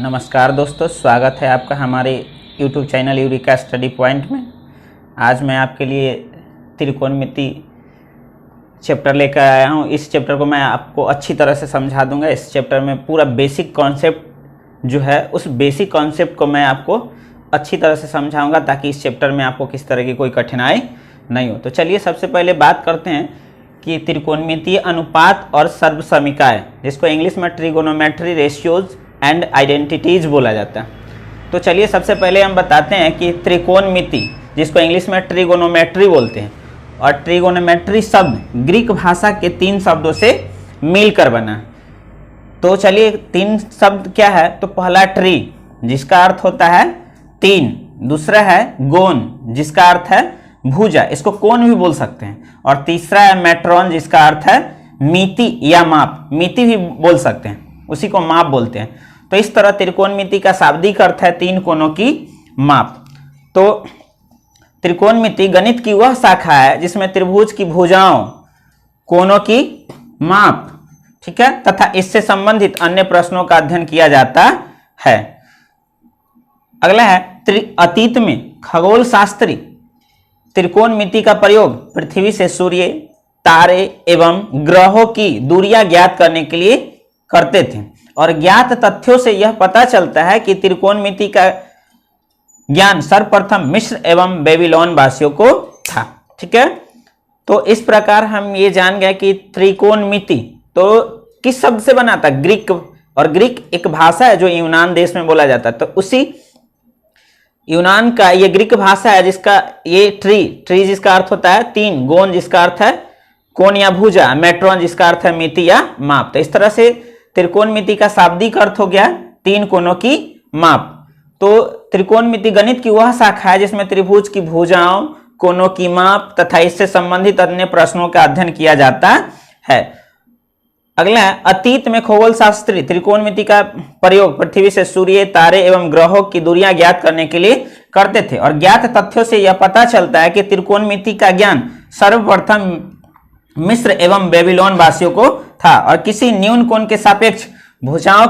नमस्कार दोस्तों, स्वागत है आपका हमारे YouTube channel Eureka study point में। आज मैं आपके लिए त्रिकोणमिति चैप्टर लेकर आया हूँ। इस चैप्टर को मैं आपको अच्छी तरह से समझा दूंगा। इस चैप्टर में पूरा बेसिक कॉन्सेप्ट जो है उस बेसिक कॉन्सेप्ट को मैं आपको अच्छी तरह से समझाऊंगा ताकि इस चैप्टर में आपको किस तरह की कोई कठिनाई नहीं हो। तो चलिए सबसे पहले बात करते हैं कि त्रिकोणमितीय अनुपात और सर्वसमीकाएं, जिसको इंग्लिश में ट्रिगोनोमेट्री रेशियोज एंड आइडेंटिटीज बोला जाता है। तो चलिए सबसे पहले हम बताते हैं कि त्रिकोणमिति, जिसको इंग्लिश में ट्रिगोनोमेट्री बोलते हैं, और ट्रिगोनोमेट्री शब्द ग्रीक भाषा के 3 शब्दों से मिलकर बना है। तो चलिए 3 शब्द क्या है, तो पहला ट्री जिसका अर्थ होता है 3, दूसरा है गोन जिसका अर्थ है भुजा, इसको कोण भी बोल सकते हैं, और तीसरा है मेट्रॉन जिसका अर्थ है मिति या माप, मिति भी बोल सकते हैं, उसी को माप बोलते हैं। तो इस तरह त्रिकोणमिति का शाब्दिक अर्थ है 3 कोणों की माप। तो त्रिकोणमिति गणित की वह शाखा है जिसमें त्रिभुज की भुजाओं, कोणों की माप, ठीक है, तथा इससे संबंधित अन्य प्रश्नों का अध्ययन किया जाता है। अगला है अतीत में खगोल शास्त्री त्रिकोणमिति का प्रयोग पृथ्वी से सूर्य, तारे एवं ग्रहों की दूरियां ज्ञात करने के लिए करते थे, और ज्ञात तथ्यों से यह पता चलता है कि त्रिकोणमिति का ज्ञान सर्वप्रथम मिस्र एवं बेबीलोन वासियों को था। ठीक है, तो इस प्रकार हम ये जान गए कि त्रिकोणमिति तो किस शब्द से बना था, ग्रीक, और ग्रीक एक भाषा है जो यूनान देश में बोला जाता है। तो उसी यूनान का ये ग्रीक भाषा है जिसका ये ट्री जिसका अर्थ होता है 3, गोन जिसका अर्थ है कोण या भुजा, मेट्रॉन जिसका अर्थ है मिति या माप। तो इस तरह से त्रिकोणमिति का शाब्दिक अर्थ हो गया 3 कोणों की माप। तो त्रिकोणमिति गणित की वह शाखा है जिसमें त्रिभुज की भुजाओं, कोणों की माप तथा इससे संबंधित अन्य प्रश्नों का अध्ययन किया जाता है। अगला है अतीत में खगोल शास्त्री त्रिकोणमिति का प्रयोग पृथ्वी से सूर्य, तारे एवं ग्रहों की दूरियां ज्ञात करने के लिए करते थे, और ज्ञात तथ्यों से यह पता चलता है कि त्रिकोणमिति का ज्ञान सर्वप्रथम मिस्र एवं बेबीलोन वासियों को था, और किसी न्यून कोण के सापेक्ष भुजाओं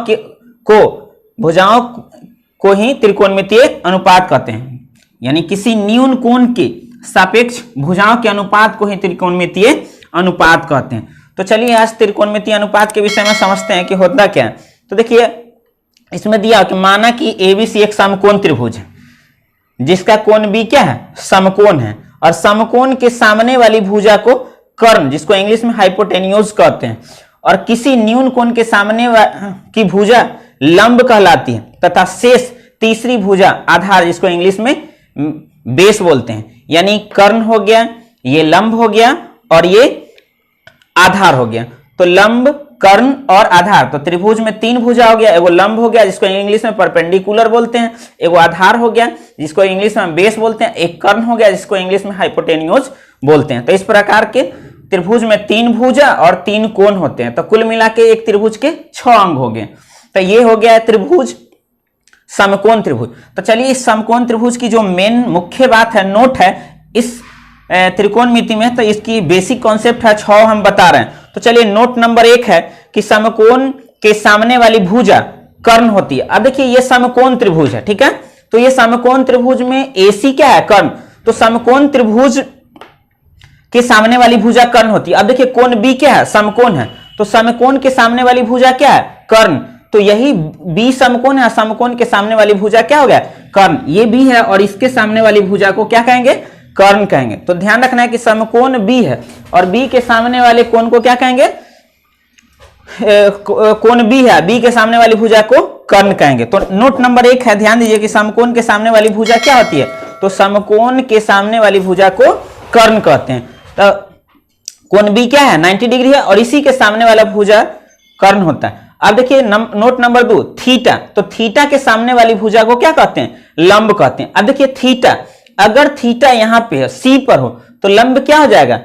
को ही त्रिकोणमितीय अनुपात कहते हैं। यानी किसी न्यून कोण के सापेक्ष भुजाओं के अनुपात को ही त्रिकोणमितीय अनुपात कहते हैं। तो चलिए आज त्रिकोणमितीय अनुपात के विषय में समझते हैं कि होता क्या है। तो देखिए इसमें दिया कि माना कि एबीसी एक समकोण त्रिभुज है जिसका कोण बी क्या है, समकोण है, और समकोण के सामने वाली भुजा को कर्ण, जिसको इंग्लिश में हाइपोटेन्यूज कहते हैं, और किसी न्यून कोण के सामने की भुजा लंब कहलाती है, तथा शेष तीसरी भुजा आधार, जिसको इंग्लिश में बेस बोलते हैं। यानी कर्ण हो गया, ये लंब हो गया, और ये आधार हो गया। तो लंब, कर्ण और आधार, तो त्रिभुज में 3 भुजा हो गया, एगो लंब हो गया जिसको इंग्लिश में परपेंडिकुलर बोलते हैं, एगो आधार हो गया जिसको इंग्लिश में बेस बोलते हैं, एक कर्ण हो गया जिसको इंग्लिश में हाइपोटेन्यूज बोलते हैं। तो इस प्रकार के त्रिभुज में 3 भुजा और 3 कोण होते हैं, तो कुल मिला के एक त्रिभुज के 6 अंग हो गए। तो ये हो गया त्रिभुज, समकोण त्रिभुज। तो चलिए इस समकोण त्रिभुज की जो मेन मुख्य बात है, नोट है इस त्रिकोणमिति में, तो इसकी बेसिक कॉन्सेप्ट है 6 हम बता रहे हैं। तो चलिए नोट नंबर 1 है कि समकोण के सामने वाली भुजा कर्ण होती है। अब देखिए ये समकोण त्रिभुज है, ठीक है, तो ये समकोण त्रिभुज में एसी क्या है, कर्ण। तो समकोण त्रिभुज के सामने वाली भुजा कर्ण होती है। अब देखिए कोण बी क्या है, समकोण है, तो समकोण के सामने वाली भुजा क्या है, कर्ण। तो यही बी समकोण है, समकोण के सामने वाली भुजा क्या हो गया, कर्ण। ये बी है और इसके सामने वाली भुजा को क्या कहेंगे, कर्ण कहेंगे। तो ध्यान रखना है कि समकोण बी है और बी के सामने वाले कोण को क्या कहेंगे, कोण बी है, बी के सामने वाली भुजा को कर्ण कहेंगे। तो नोट नंबर 1 है, ध्यान दीजिए कि समकोण के सामने वाली भुजा क्या होती है, तो समकोण के सामने वाली भुजा को कर्ण कहते हैं। तो कोण बी क्या है, 90 डिग्री है, और इसी के सामने वाला भुजा कर्ण होता है। अब देखिए नोट नंबर 2 थीटा, तो थीटा के सामने वाली भुजा को क्या कहते हैं, लंब कहते हैं। अब देखिए थीटा, अगर थीटा यहां पे है, सी पर हो, तो लंब क्या हो जाएगा,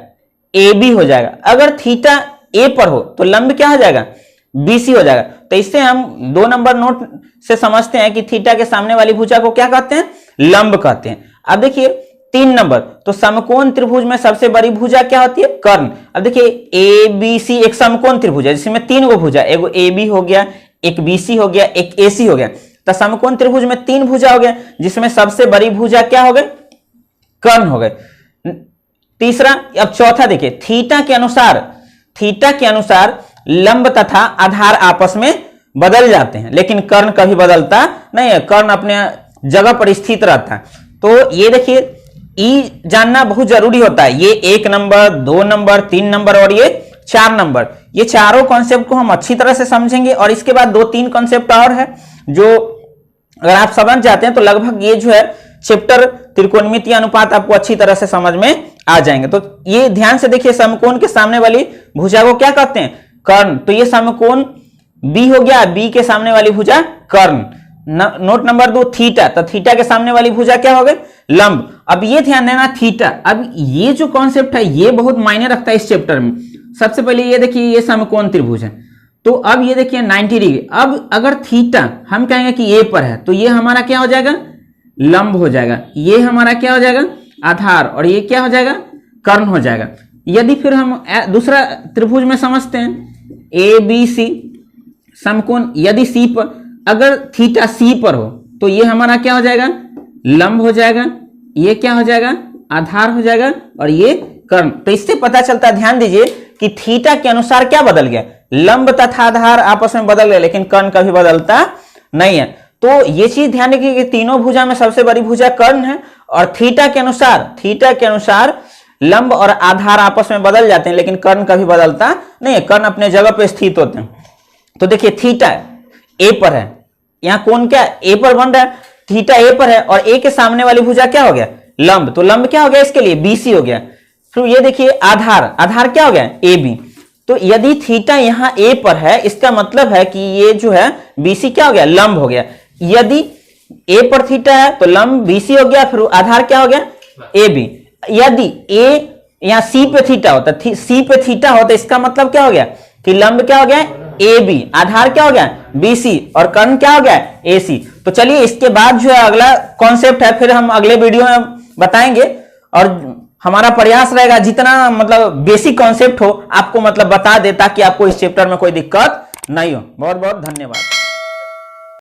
ए बी हो जाएगा। अगर थीटा ए पर हो तो लंब क्या हो जाएगा, बी सी हो जाएगा। तो इससे हम 2 नंबर नोट से समझते हैं कि थीटा के सामने वाली भुजा को क्या कहते हैं, लंब कहते हैं। अब देखिए 3 नंबर, तो समकोण त्रिभुज में सबसे बड़ी भुजा क्या होती है, कर्ण। अब देखिए ए बी सी एक समकोण त्रिभुज है जिसमें 3 गो भुजा, एगो ए बी हो गया, एक बी सी हो गया, एक ए सी हो गया। तो समकोण त्रिभुज में 3 भुजा हो गए, जिसमें सबसे बड़ी भुजा क्या हो गई? कर्ण हो गए। तीसरा, अब चौथा देखिए, थीटा के अनुसार लंब तथा आधार आपस में बदल जाते हैं, लेकिन कर्ण कभी बदलता नहीं है, कर्ण अपने जगह पर स्थित रहता है। तो ये देखिए, ई जानना बहुत जरूरी होता है। ये 1 नंबर, 2 नंबर, 3 नंबर और ये 4 नंबर, ये चारों कॉन्सेप्ट को हम अच्छी तरह से समझेंगे। और इसके बाद 2-3 कॉन्सेप्ट और है जो अगर आप समझ जाते हैं तो लगभग ये जो है चैप्टर त्रिकोणमितीय अनुपात आपको अच्छी तरह से समझ में आ जाएंगे। तो ये ध्यान से देखिए, समकोण के सामने वाली भुजा को क्या कहते हैं? कर्ण। तो ये समकोण बी हो गया, बी के सामने वाली भुजा कर्ण। नोट नंबर 2, थीटा, तो थीटा के सामने वाली भुजा क्या हो गई? लंब। अब ये ध्यान देना, थीटा, अब ये जो कॉन्सेप्ट है ये बहुत मायने रखता है इस चैप्टर में। सबसे पहले ये देखिए, ये समकोण त्रिभुज है, तो अब ये देखिए 90 डिग्री। अब अगर थीटा हम कहेंगे कि ए पर है, तो ये हमारा क्या हो जाएगा? लंब हो जाएगा। ये हमारा क्या हो जाएगा? आधार। और ये क्या हो जाएगा? कर्ण हो जाएगा। यदि फिर हम दूसरा त्रिभुज में समझते हैं, ए बी सी समकोण, यदि सी पर, अगर थीटा सी पर हो तो ये हमारा क्या हो जाएगा? लंब हो जाएगा। ये क्या हो जाएगा? आधार हो जाएगा। और ये कर्ण। तो इससे पता चलता है, ध्यान दीजिए कि थीटा के अनुसार क्या बदल गया? लंब तथा आधार आपस में बदल गए, लेकिन कर्ण कभी बदलता नहीं है। तो ये चीज ध्यान रखिए कि तीनों भुजा में सबसे बड़ी भुजा कर्ण है, और थीटा के अनुसार लंब और आधार आपस में बदल जाते हैं, लेकिन कर्ण कभी बदलता नहीं है, कर्ण अपने जगह पे स्थित होते हैं। तो देखिए, थीटा ए पर है, यहां कोण क्या ए पर बन रहा है, थीटा ए पर है, और ए के सामने वाली भुजा क्या हो गया? लंब। तो लंब क्या हो गया इसके लिए? बीसी हो गया। फिर ये देखिए, आधार क्या हो गया? A B. तो यदि थीटा यहां ए पर है, इसका मतलब है कि ये जो है बीसी क्या हो गया? लंब हो गया। यदि ए पर थीटा है तो लंब बीसी हो गया, फिर आधार क्या हो गया? A B. यदि ए यहां सी पे थीटा होता, सी पे थीटा होता, इसका मतलब क्या हो गया कि लंब क्या हो गया? A B. आधार क्या हो गया? बीसी। और कर्ण क्या हो गया? ए सी। तो चलिए, इसके बाद जो है अगला कॉन्सेप्ट है, फिर हम अगले वीडियो में बताएंगे। और हमारा प्रयास रहेगा जितना मतलब बेसिक कॉन्सेप्ट हो आपको मतलब बता दे, ताकि आपको इस चैप्टर में कोई दिक्कत नहीं हो। बहुत बहुत धन्यवाद।